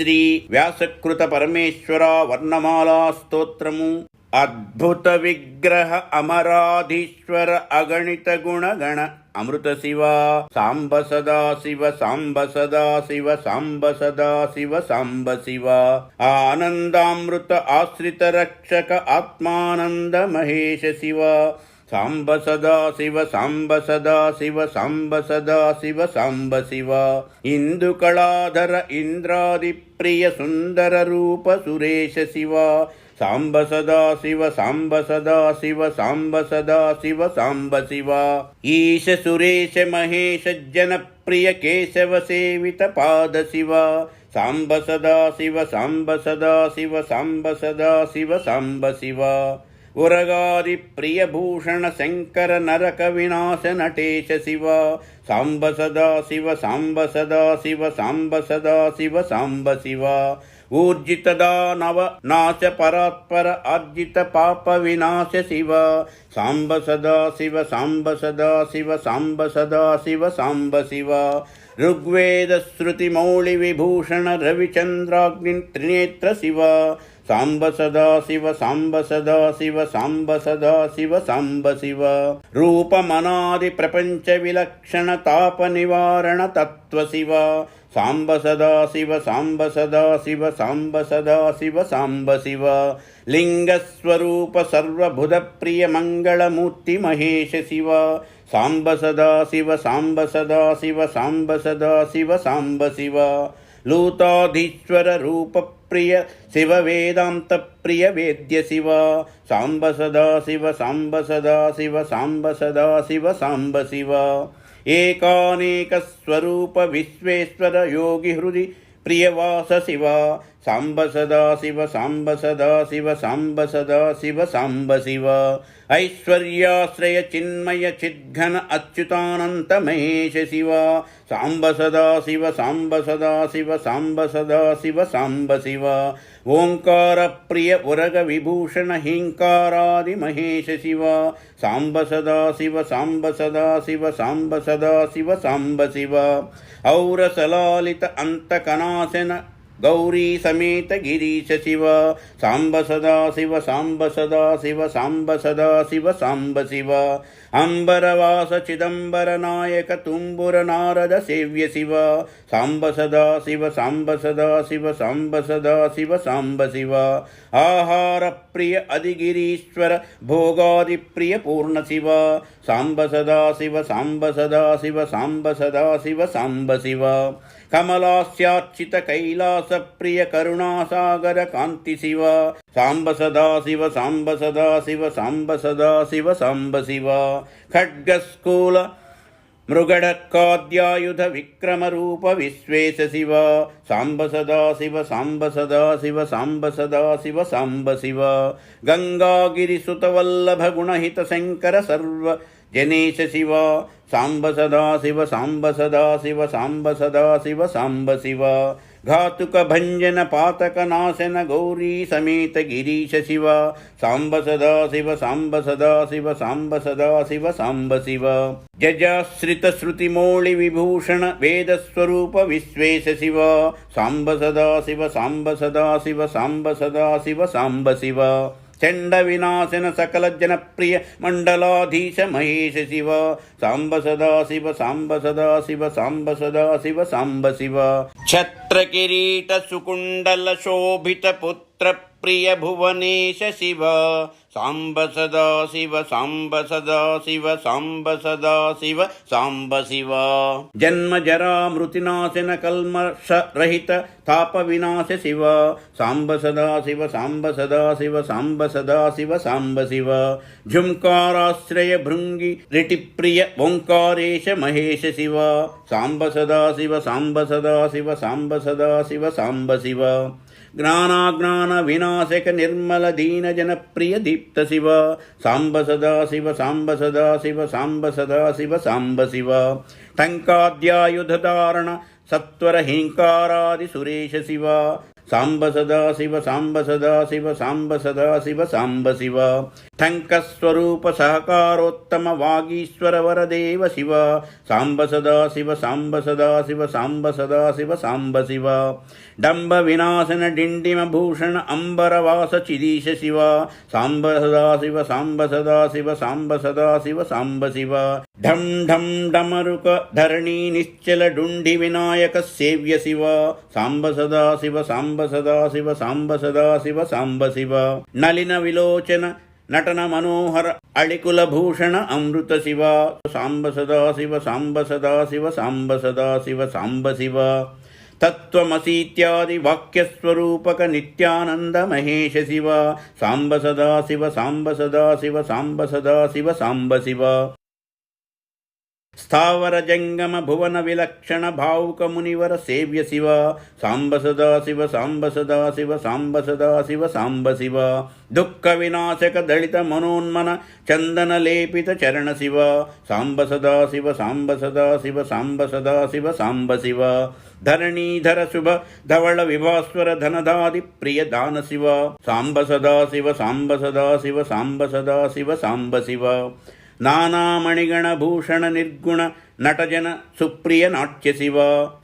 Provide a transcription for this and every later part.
శ్రీ వ్యాసకృత పరమేశ్వర వర్ణమాలా స్తోత్రము. అద్భుత విగ్రహ అమరాధీశ్వర అగణిత గుణగణ అమృత శివ సాంబ సదా శివ సాంబ సదా శివ సాంబ సదా శివ సాంబ శివ ఆనందామృత ఆశ్రిత రక్షక ఆత్మానంద మహేశ శివ సాంబ సదా శివ సాంబ సదా శివ సాంబ సదా శివ సాంబ శివ ఇందు కళాధర ఇంద్రాది ప్రియ సుందర రూప సురేశ శివ సాంబ సదా శివ సాంబ సదా శివ సాంబ సదా శివ సాంబ శివ ఈశ సురేశ మహేశ జన ప్రియ కేశవ సేవిత పాద శివ సాంబ సదా శివ సాంబ సదా శివ సాంబ సదా శివ సాంబ శివ ఉరగాది ప్రియ భూషణ శంకర నరక వినాశ నటేశ శివ సాంబ సదా శివ సాంబ సదా శివ సాంబ సదా శివ సాంబ శివ ఊర్జిత దానవ నాశ పరాత్పర అర్జిత పాప వినాశ శివ సాంబ సదా శివ సాంబ సదా శివ సాంబ సదా శివ సాంబ శివ ఋగ్వేద శృతి మౌళి విభూషణ రవిచంద్రాగ్ని త్రినేత్ర శివ సాంబ సదా శివ సాంబ సదా శివ సాంబ సదా శివ సాంబ శివ రూపమనాది ప్రపంచ విలక్షణ తాప నివారణ తత్వ శివ సాంబ సదా శివ సాంబ సదా శివ సాంబ సదా శివ సాంబ శివ లింగస్వరూప సర్వభుద ప్రియ మంగళమూర్తి మహేశ శివ సాంబ సదా శివ సాంబ సదా శివ సాంబ సదా శివ సాంబ శివ లూతాధీశ్వర రూప ప్రియ శివ వేదాంత ప్రియ వేద్య శివ సాంబ సదా శివ సాంబ సదా శివ సాంబ సదా శివ సాంబ శివ ఏకానేక స్వరూప విశ్వేశ్వర యోగి హృది ప్రియవాస శివ సాంబ సదా శివ సాంబ సదా శివ సాంబ సదా శివ సాంబ శివ ఐశ్వర్యాశ్రయ చిన్మయ చిద్ఘన అచ్యుతానంత మహేశ శివ సాంబ సదా శివ సాంబ సదా శివ సాంబ సదా శివ సాంబ శివ ఓంకార ప్రియ ఉరగ విభూషణ హింకారాది మహేశ శివ సాంబ సదా శివ సాంబ సదా శివ సాంబ సదా శివ సాంబ శివ ఔరసలాలిత అంతకనాశన గౌరీ సమేత గిరీశ శివ సాంబ సదా శివ సాంబ సదా శివ సాంబ సదా శివ సాంబ శివ అంబరవాస చిదంబర నాయక తుంబుర నారద సేవ్య శివ సాంబ సదా శివ సాంబ సదా శివ సాంబ సదా శివ సాంబ శివ ఆహార ప్రియ అధిగిరీశ్వర భోగాది ప్రియ పూర్ణ శివ సాంబ సదా శివ సాంబ సదా శివ సాంబ సదా శివ సాంబ శివ కమలాస్యార్చిత కైలాస ప్రియ కరుణాసాగర కాంతి శివ సాంబ సదా శివ సాంబ సదా శివ సాంబ సదా శివ సాంబ శివ ఖడ్గస్కూల మృగడకాద్యాయుధ విక్రమ రూప విశ్వేశ శివ సాంబ సదా శివ సాంబ సదా శివ సాంబ సదా శివ సాంబ శివ గంగాగిరి సుత వల్లభ గుణహిత శంకర సర్వ జనేశ శివ సాంబ సదా శివ సాంబ సదా శివ సాంబ సదా శివ సాంబ శివ ఘాతుక భంజన పాతక నాశన గౌరీ సమేత గిరీశ శివ సాంబ సదా శివ సాంబ సదా శివ సాంబ సదా శివ సాంబ శివ జజాశ్రిత శృతి మౌళి విభూషణ వేదస్వరూప విశ్వేశ శివ సాంబ సదా శివ సాంబ సదా శివ సాంబ సదా శివ సాంబ శివ చండ వినాశన సకల జనప్రియ మండలాధీశ మహేశ శివ సాంబ సదా శివ సాంబ సదా శివ సాంబ సదా శివ సాంబ శివ ఛత్ర కిరీట సుకుండల శోభిత పుత్ర ప్రియ భువనేశ శివ సాంబ సదా శివ సాంబ సదా శివ సాంబ సదా శివ సాంబ శివ జన్మ జరా మృతినాశన కల్మష రహిత తాప వినాశ శివ సాంబ సదా శివ సాంబ సదా శివ సాంబ సదా శివ సాంబ శివ ఝుంకారాశ్రయ భృంగి రిటి ప్రియ ఓంకారేశ మహేశ శివ సాంబ సదా శివ సాంబ సదా శివ సాంబ సదా శివ సాంబ శివ జ్ఞానాజ్ఞాన వినాశక నిర్మల దీన జనప్రియ దీప్త శివ సాంబ సదా శివ సాంబ సదా శివ సాంబ సదా శివ సాంబ శివ టంకాద్యాయుధారణ సత్వర హింకారాది సురేశ శివ సాంబ సదాశివ సాంబ సదాశివ సాంబ సదాశివ సాంబ శివ టంకస్వరూప సహకారోత్తమ వాగీశ్వర వరదేవ శివ సాంబ సదాశివ సాంబ సదాశివ సాంబ సదాశివ సాంబ శివ డంబ వినాశన డిండిమ భూషణ అంబరవాస చిదీశ శివ సాంబ సదాశివ సాంబ సదాశివ సాంబ సదాశివ సాంబ శివ ఢం ఢం డమరుక ధరణీ నిశ్చల డుండి వినాయక సేవ్య శివ సాంబ సదాశివ సాంబ సదాశివ సాంబ సదాశివ సాంబ శివ నలిన విలోచన నటన మనోహర అళికుల భూషణ అమృత శివ సాంబ సదాశివ సాంబ సదాశివ సాంబ సదాశివ సాంబ శివ తత్వమసీత్యాది వాక్యస్వరూపక నిత్యానంద మహేష శివ సాంబ సదాశివ సాంబ సదాశివ సాంబ సదాశివ సాంబ శివ స్థావర జంగమ భువన విలక్షణ భావుక మునివర సేవ్య శివ సాంబ సదాశివ సాంబ సదాశివ సాంబ సదాశివ సాంబ శివ దుఃఖ వినాశక దళిత మనోన్మన చందన లేపిత చరణ శివ సాంబ సదాశివ సాంబ సదాశివ సాంబ సదాశివ సాంబ శివ ధరణీధర శుభ ధవళ విభాస్వర ధనదాది ప్రియ దాన శివ సాంబ సదాశివ సాంబ సదాశివ సాంబ సదాశివ సాంబ శివ నానామణిగణభూషణ నిర్గుణ నటజన సుప్రియ నాట్య శివ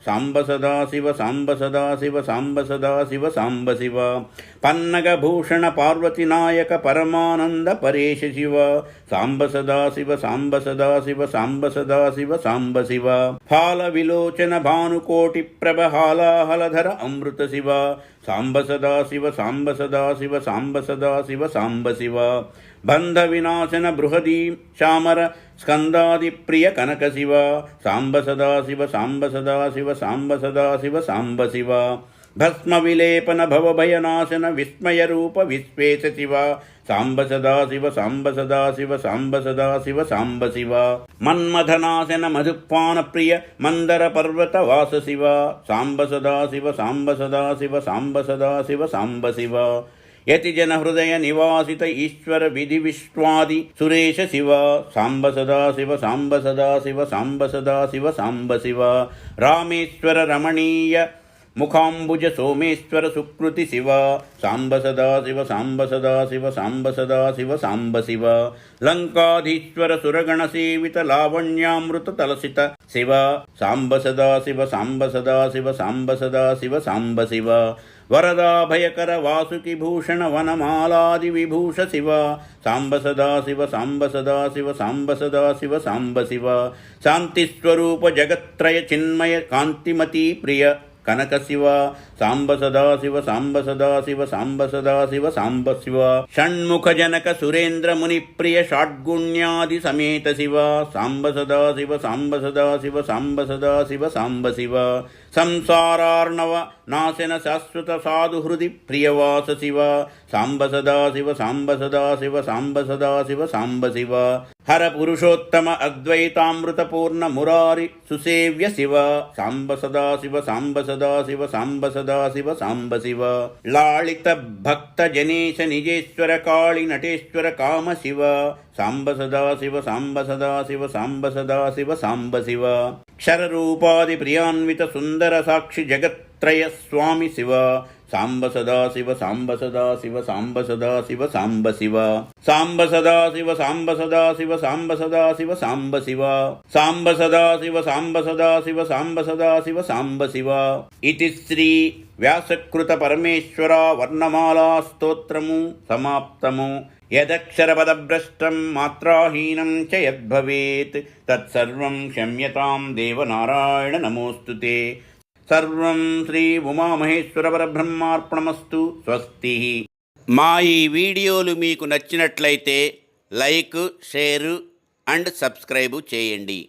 సాంబ సదాశివ సాంబ సదాశివ సాంబ సదాశివ సాంబ శివ పన్నగభూషణ పార్వతి నాయక పరమానంద పరేశ శివ సాంబ సదాశివ సాంబ సదాశివ సాంబ సదాశివ సాంబ శివ ఫాల విలోచన భానుకోటి ప్రభ హాలాహలధర అమృత శివ సాంబ సదాశివ సాంబ సదాశివ సాంబ సదాశివ సాంబ శివ బంధ వినాశన బృహదీ చామర స్కందాది ప్రియ కనక శివ సాంబ సదాశివ సాంబ సదాశివ సాంబ సదాశివ సాంబ శివ భస్మ విలేపన భవభయనాశన విస్మయ రూప విశ్వేశ శివ సాంబ సదాశివ సాంబ సదాశివ సాంబ సదాశివ సాంబ శివ మన్మథనాశన మధుపాన ప్రియ మందర పర్వత వాస శివ సాంబ సదాశివ సాంబ సదాశివ సాంబ సదాశివ సాంబ శివ యతిజన హృదయ నివాసిత ఈశ్వర విధి విశ్వాది సురేశ శివ సాంబ సదాశివ సాంబ సదాశివ సాంబ సదాశివ సాంబ శివ రామేశ్వర రమణీయ ముఖాంబుజ సోమేశ్వర సుకృతి శివ సాంబ సదాశివ సాంబ సదాశివ సాంబ సదాశివ సాంబ శివ లంకాధీశ్వర సురగణ సేవిత లావణ్యామృత తలసిత శివ సాంబ సదాశివ సాంబ సదాశివ సాంబ సదాశివ సాంబ శివ వరదాభయకర వాసుకి భూషణ వనమాలాది విభూష శివ సాంబ సదాశివ సాంబ సదాశివ సాంబ సదాశివ సాంబ శివ శాంతిస్వరూప జగత్రయ చిన్మయ కాంతిమతీ ప్రియ కనక శివ సాంబ సదాశివ సాంబ సదాశివ సాంబ సదాశివ సాంబ శివ షణ్ముఖ జనక సురేంద్ర ముని ప్రియ షాడ్గుణ్యాది సమేత శివ సాంబ సదాశివ సాంబ సదాశివ సాంబ సదాశివ సాంబ శివ సంసారార్ణవ నాశన శాశ్వత సాధు హృది ప్రియవాస శివ సాంబ సదాశివ సాంబ సదాశివ సాంబ సదాశివ సాంబ శివ హర పురుషోత్తమ అద్వైతామృత పూర్ణ మురారి సుసేవ్య శివ సాంబ సదాశివ సాంబ సదాశివ సాంబ సదాశివ సాంబ శివ లాళిత భక్త జనేశ నిజేశ్వర కాళి నటేశ్వర కామ శివ సాంబ సదాశివ సాంబ సదాశివ సాంబ సదాశివ సాంబ శివ క్షరరూపాది ప్రియాన్విత సుందర సాక్షి జగత్రయ స్వామి శివ సాంబ సదాశివ సాంబ సదాశివ సాంబ సదాశివ సాంబ శివ సాంబ సదాశివ సాంబ సదాశివ సాంబ సదాశివ సాంబ శివ సాంబ సదాశివ సాంబ సదాశివ సాంబ సదాశివ సాంబ శివ ఇతి శ్రీ వ్యాసకృత పరమేశ్వర వర్ణమాలా స్తోత్రము సమాప్తము. యదక్షరపదభ్రష్టం మాత్రాహీనం చ యద్భవేత్ తత్సర్వం క్షమ్యతాం దేవనారాయణ నమోస్తుతే. సర్వం శ్రీ ఉమామహేశ్వర పరబ్రహ్మార్పణమస్తు. స్వస్తి. మా ఈ వీడియోలు మీకు నచ్చినట్లయితే లైక్, షేరు అండ్ సబ్స్క్రైబు చేయండి.